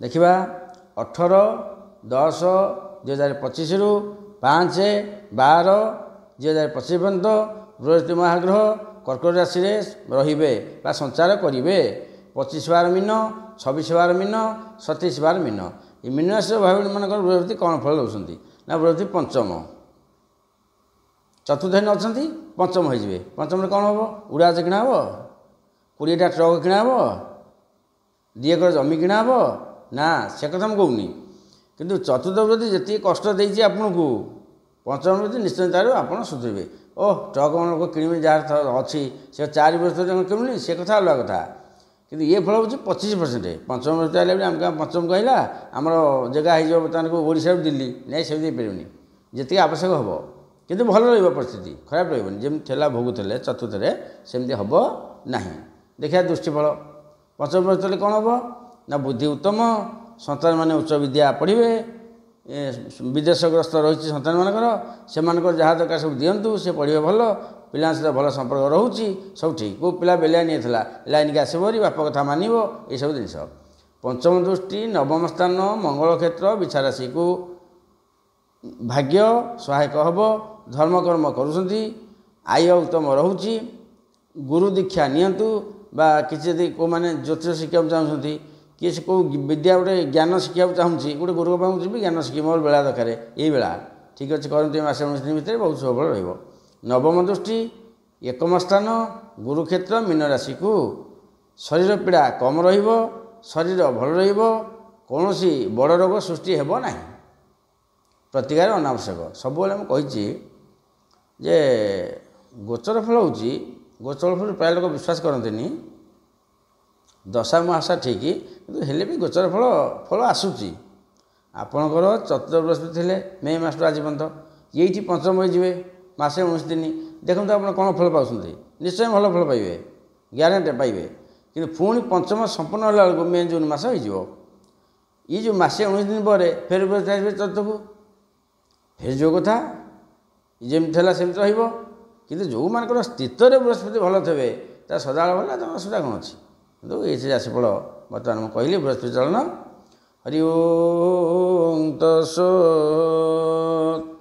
देखा 18/10/2025 रु 5/12/2025 पर्यंत बृहस्पति महाग्रह कर्कट राशि रे संचार करेंगे। 25 मीन 26 मीन 27 मीन ये मीन राशि भाई मान बृहस्पति कौन फल दौरान ना बृहस्पति पंचम चतुर्थ न अच्छा पंचम हो पंचम कौन हम उड़ाज किणा हे 20टा ट्रक किणा हे 2 एकर जमी किणा हे ना से कथा मुझे कहूनी किंतु चतुर्थ बृहस्पति जी कष्ट देती आपन को पंचम बृहस्पति निश्चय तार आप सुधरवे ओह ट्रक मान किणवे जार अच्छी से 4 बृहस्पति किणुनी से कथा अलग कथा किंतु ये फल हूँ 25%। पंचम बृहस्पति आने आम पंचम कहला आमर जगह हो बर्तमान को ओडिशा दिल्ली नहीं से पारे जी आवश्यक हम किंतु भल परिस्थिति खराब रही जमी भोगुले चतुर्थ सेमती हम ना देखा दृष्टिफल पंचम बृहस्पति कौन हम ना बुद्धि उत्तम सन्तान मैंने उच्च विद्या पढ़े विदेशग्रस्त रही सन्तान मानकर से जहाँ दरकार सब दिंतु से पढ़े भल पिला सहित भल संपर्क रोचे सब ठीक को पिला बेलिया नहीं लाइन की आसबरी बाप कथा मान ये सब जिन पंचम दृष्टि नवम स्थान मंगल क्षेत्र बिछा राशि को भाग्य सहायक हम धर्म कर्म करुँच आय उत्तम रोचे गुरु दीक्षा नियंतु बा किसी को मैंने ज्योतिष शिक्षा चाहते किसी को विद्या गोटे ज्ञान शिक्षा चाहूँगी गोटे गुरु पाऊँ जी ज्ञान शिखी मोर बेला दरकार यही बेला ठीक अच्छे करते मस 19 दिन भितर बहुत सफल नवम दृष्टि एकम स्थान गुरुक्षेत्र मीन राशि को शरीर पीड़ा कम शरीर भल कौन बड़ रोग सृष्टि हेब ना प्रतिकार अनावश्यक सब मुझे जे गोचर फल हूँ गोचर फल प्राय लोग विश्वास करते दशा महाशा ठीक किंतु हेले भी गोचर फल फल आसूची आपणकर चतुर्थ बृहस्पति थे मे मास आज पर्यटन ये पंचम हो मसे 19 दिन देखते आप कौन फल पाँच निश्चय भल फल पाइबे ग्यारंटी पाइबे कि पुणी पंचम संपूर्ण होला बेलू मे जून मास हो ये जो मसे 19 दिन पर फेर बृहस्पति चतुर्थ को फेर जो कथा जमी सेमती रु जो मान स्थित बृहस्पति भल थे सदा भल असुविधा कौन अच्छी कितु ये राशिफल बर्तमान मुझे कहली बृहस्पति चलन हरि ओम तत्सत्।